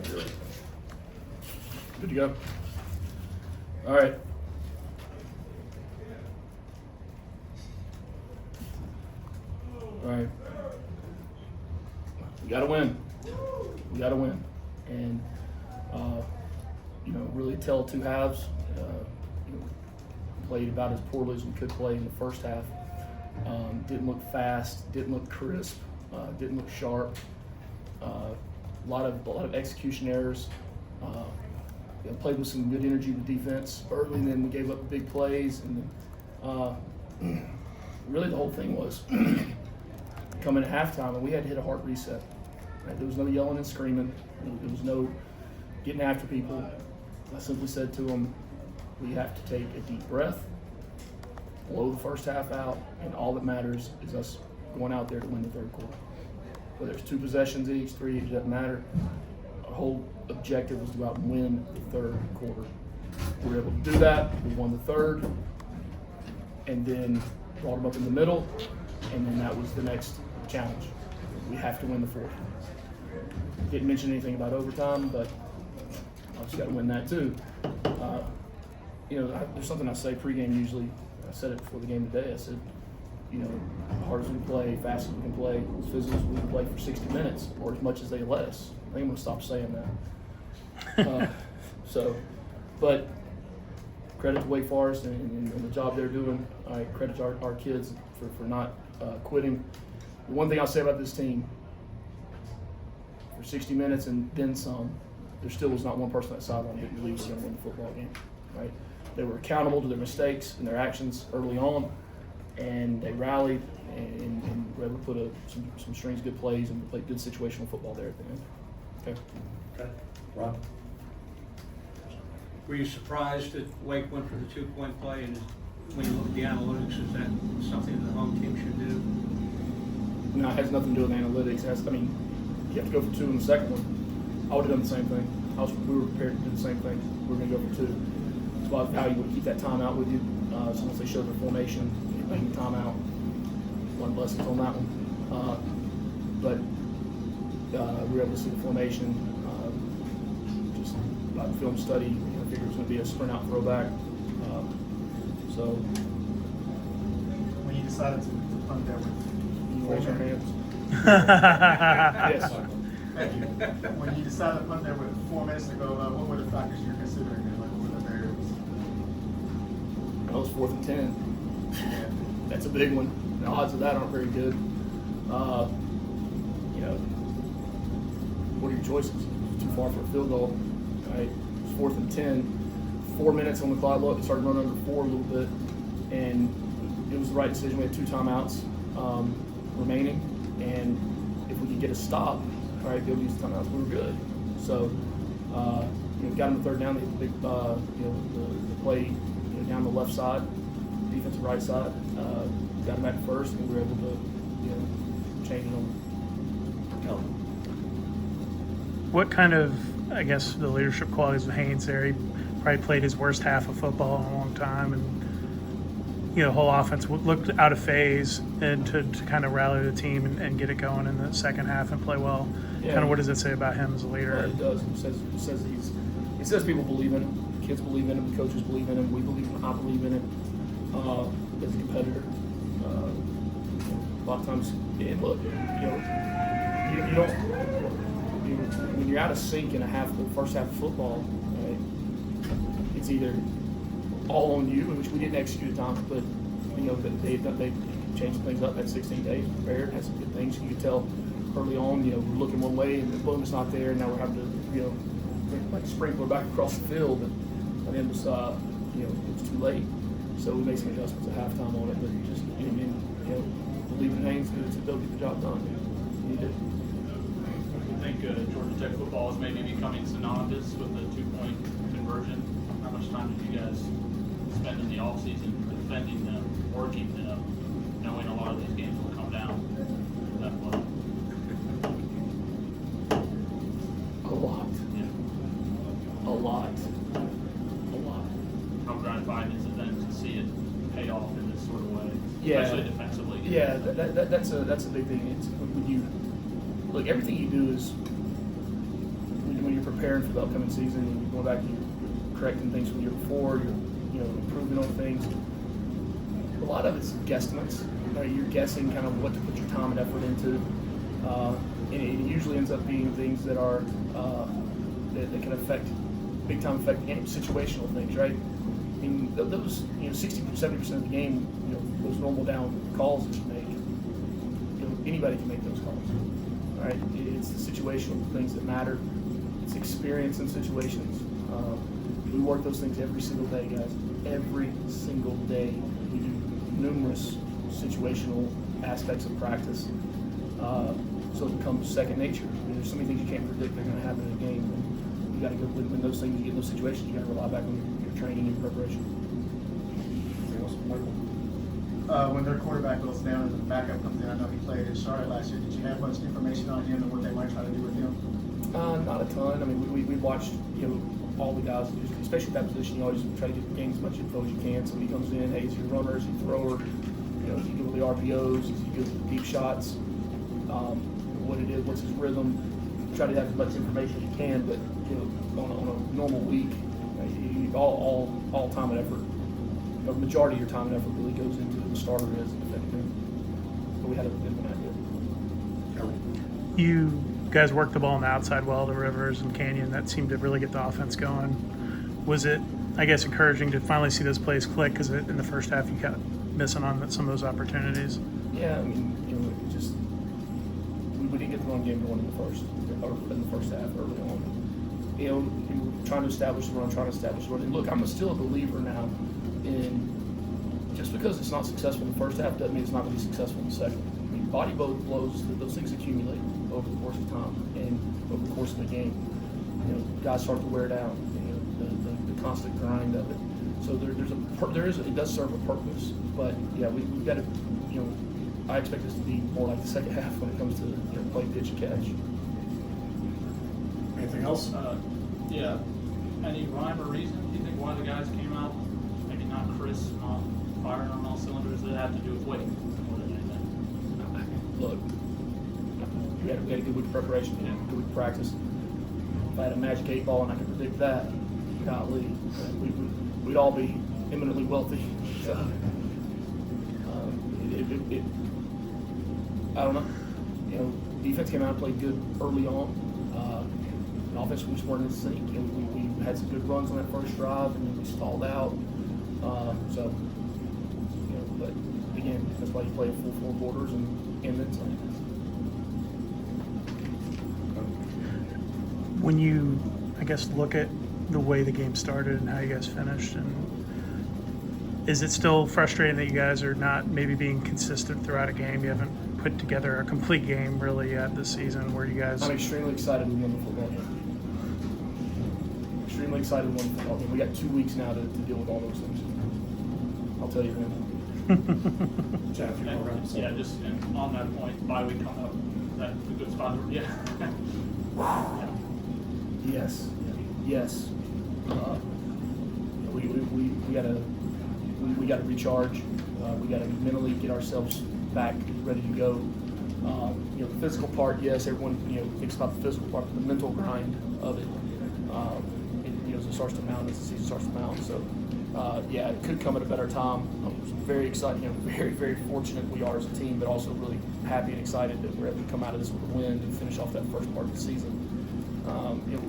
Good to go. All right. All right. We got to win. We got to win. And, really tell two halves. Played about as poorly as we could play in the first half. Didn't look fast, didn't look crisp, didn't look sharp. A lot of execution errors. Played with some good energy with defense early, and then we gave up big plays. And then, really the whole thing was coming at halftime, and we had to hit a hard reset. Right? There was no yelling and screaming. There was no getting after people. I simply said to them, we have to take a deep breath, blow the first half out, and all that matters is us going out there to win the third quarter. Whether it's 2 possessions each, 3, it doesn't matter. Our whole objective was to go out and win the third quarter. We were able to do that. We won the third, and then brought them up in the middle, and then that was the next challenge. We have to win the fourth. Didn't mention anything about overtime, but obviously got to win that too. There's something I say pregame usually. I said it before the game today. I said, hard as we play, fast as we can play, as physical as we can play for 60 minutes, or as much as they let us. I think I'm going to stop saying that. But credit to Wake Forest and the job they're doing. I credit to our kids for not quitting. The one thing I'll say about this team, for 60 minutes and then some, there still was not one person on that sideline who didn't believe we were going to win the football game. Right? They were accountable to their mistakes and their actions early on, and they rallied and were able to put some strange good plays, and we played good situational football there at the end. Okay. Ron? Were you surprised that Wake went for the 2-point play? And when you look at the analytics, is that something the home team should do? No, it has nothing to do with analytics. You have to go for 2 in the second one. I would have done the same thing. We were prepared to do the same thing. We were going to go for 2. That's why value would keep that timeout with you. So once they showed their formation, you bang the timeout. One blessing on that one. But we were able to see the formation. Just by the film study, I figured it was going to be a sprint out throwback. When you decided to punt there with Raise your hands. Yes. Thank you. When you decided to punt there with 4 minutes to go, what were the factors you're considering there? What were the variables? That was 4th and 10. Yeah. That's a big one. The odds of that aren't very good. What are your choices? It's too far for a field goal. Right? It's 4th and 10. 4 minutes on the clock. Look, it started running under 4 a little bit, and it was the right decision. We had 2 timeouts remaining, and if we could get a stop, right, be able to use the timeouts, we were good. So, we got them the third down. They hit the big, the play down the left side, defensive right side. Got them back first, and we were able to, change it on. What kind of, the leadership qualities of Haynes there? He probably played his worst half of football in a long time, and the whole offense looked out of phase, and to kind of rally the team and get it going in the second half and play well. Yeah. Kind of what does it say about him as a leader? It does. It says people believe in him. The kids believe in him. The coaches believe in him. We believe in him. I believe in him. As a competitor, a lot of times, and look, you don't. When you're out of sync in the first half of football, right, it's either all on you, which we didn't execute at times, but they changed things up. Had 16 days prepared, had some good things. You could tell early on, we're looking one way, and then boom, it's not there. And now we're having to, like sprinkler back across the field, and then it was, it was too late. So we made some adjustments at halftime on it, but just believe in Haynes, they'll get the job done. He did. I think Georgia Tech football is maybe becoming synonymous with the 2-point conversion. How much time did you guys spend in the offseason defending them, working them, knowing a lot of these games will come down to that level? A lot. Yeah. A lot. How gratifying is it then to see it pay off in this sort of way, Yeah. especially defensively? Yeah, that's a big thing. It's when you look, everything you do is when you're prepared preparing for the upcoming season, and you're going back and you're correcting things from the year before, you're improving on things. A lot of it's guesstimates. Right? You're guessing kind of what to put your time and effort into, and it usually ends up being things that are that can affect big time affect game, situational things, right? I mean, those 60-70% of the game, those normal down calls that you make, anybody can make those calls, right? It's the situational things that matter. It's experience in situations. We work those things every single day, guys. Every single day, we do numerous situational aspects of practice. So it becomes second nature. I mean, there's so many things you can't predict that are going to happen in a game. And you got to go when those things, you get in those situations, you got to rely back on your training and preparation. When their quarterback goes down and the backup comes in, I know he played in Charlotte last year. Did you have much information on him and what they might try to do with him? Not a ton. I mean, we watched all the guys, especially at that position. You always try to gain as much info as you can. So when he comes in, hey, is he a runner? Is he a thrower? Is he good with the RPOs? Is he good with the deep shots? What it is, what's his rhythm? Try to have as much information as you can, but on a normal week, all time and effort, the majority of your time and effort really goes into the starter is and defending. But we had a bit of an idea. You guys worked the ball on the outside well to Rivers and Canyon. That seemed to really get the offense going. Was it, I guess, encouraging to finally see those plays click? Because in the first half, you kept missing on some of those opportunities. Yeah, I mean, just we didn't get the run game going in the first half early on. We were trying to establish the run, And look, I'm still a believer now in just because it's not successful in the first half doesn't mean it's not going to be successful in the second. I mean, body blows, those things accumulate over the course of time and over the course of the game. Guys start to wear down. The constant grind of it. So it does serve a purpose. But yeah, we've got to. I expect this to be more like the second half when it comes to play, pitch, and catch. Anything else? Yeah. Any rhyme or reason? Do you think one of the guys came out maybe not crisp, not firing on all cylinders? Did it have to do with weight more than anything? Look, we had a good week of preparation, good week of practice. If I had a magic 8 ball and I could predict that, golly, we'd all be eminently wealthy. So, I don't know. Defense came out and played good early on. Offense, we just weren't in sync. We had some good runs on that first drive, and then we stalled out. But again, that's why you play full 4 quarters and then some. When you, I guess, look at the way the game started and how you guys finished, and is it still frustrating that you guys are not maybe being consistent throughout a game? You haven't put together a complete game really yet this season where you guys... I'm extremely excited we won the football game. Extremely excited we won the football game. We got 2 weeks now to deal with all those things. I'll tell you then. Jeff, you want to wrap this up? Yeah, just and on that point, bye week coming up. Is that a good spot? Yeah. Yes. We got to recharge. We got to mentally get ourselves back ready to go. The physical part, yes, everyone thinks about the physical part, but the mental grind of it, as it starts to mount, as the season starts to mount. So, it could come at a better time. I'm very excited. Very, very fortunate we are as a team, but also really happy and excited that we're able to come out of this with a win and finish off that first part of the season.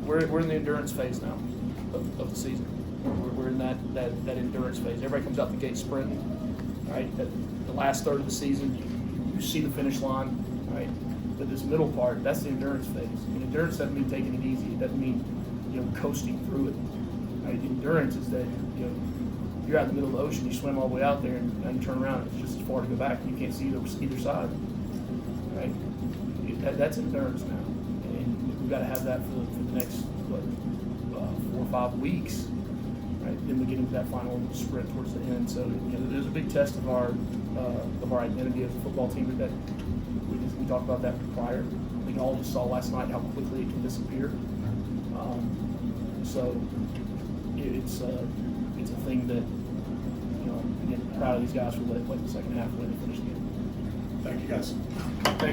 We're in the endurance phase now of the season. We're in that endurance phase. Everybody comes out the gate sprinting, right? At the last third of the season, you see the finish line, right? But this middle part, that's the endurance phase. And endurance doesn't mean taking it easy. It doesn't mean coasting through it. Right? Endurance is that you're out in the middle of the ocean, you swim all the way out there, and now you turn around. It's just as far to go back. You can't see either side, right? That's endurance now. We've got to have that for the next 4 or 5 weeks, right? Then we get into that final sprint towards the end. So there's a big test of our identity as a football team. That we talked about that prior. I think all of us saw last night how quickly it can disappear. So it's a thing that again, proud of these guys for letting the second half win and finish the game. Thank you, guys. Thank you.